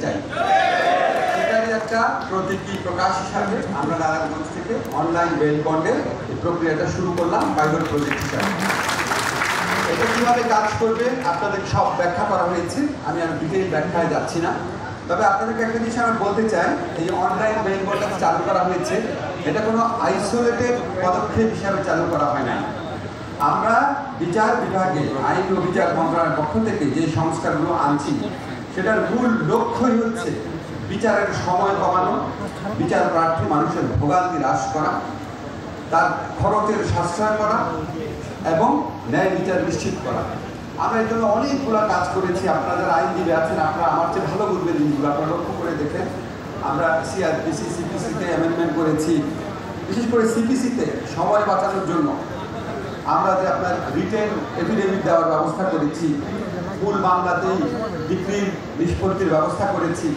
চাই। সেটারই একটা প্রতীকী প্রকাশ হিসাবে আমরা নারায়ণগঞ্জ থেকে অনলাইন বেল বন্ডের এই প্রক্রিয়াটা শুরু করলাম পাইলট প্রজেক্ট হিসাবে। এটা কিভাবে কাজ করবে আপনাদের সব ব্যাখ্যা করা হয়েছে, আমি আর ডিটেইল ব্যাখ্যায় যাচ্ছি না। তবে আপনাদেরকে একটা জিনিস আমি বলতে চাই, এই অনলাইন বেল বন্ডটা চালু করা হয়েছে, এটা কোনো আইসোলেটেড পদক্ষেপ হিসাবে চালু করা হয় নাই। আমরা বিচার বিভাগে আইন ও বিচার মন্ত্রণালয়ের পক্ষ থেকে যে সংস্কারগুলো আনছি, সেটার মূল লক্ষ্যই হচ্ছে বিচারের সময় কমানো, বিচার প্রার্থী মানুষের ভোগান্তি হ্রাস করা, তার খরচের সাশ্রয় করা এবং ন্যায় বিচার নিশ্চিত করা। আমরা এই জন্য অনেকগুলো কাজ করেছি। আপনারা যারা আইনজীবী আছেন, আপনারা আমার চেয়ে ভালো বুঝবেন জিনিসগুলো, আপনারা লক্ষ্য করে দেখেন। আমরা সিআরপিসি, সিপিসিতে অ্যামেন্ডমেন্ট করেছি। বিশেষ করে সিপিসিতে সময় বাঁচানোর জন্য আমরা যে আপনার রিটেন এফিডেভিট দেওয়ার ব্যবস্থা করেছি, মূল মামলাতেই ডিক্রির নিষ্পত্তির ব্যবস্থা করেছি।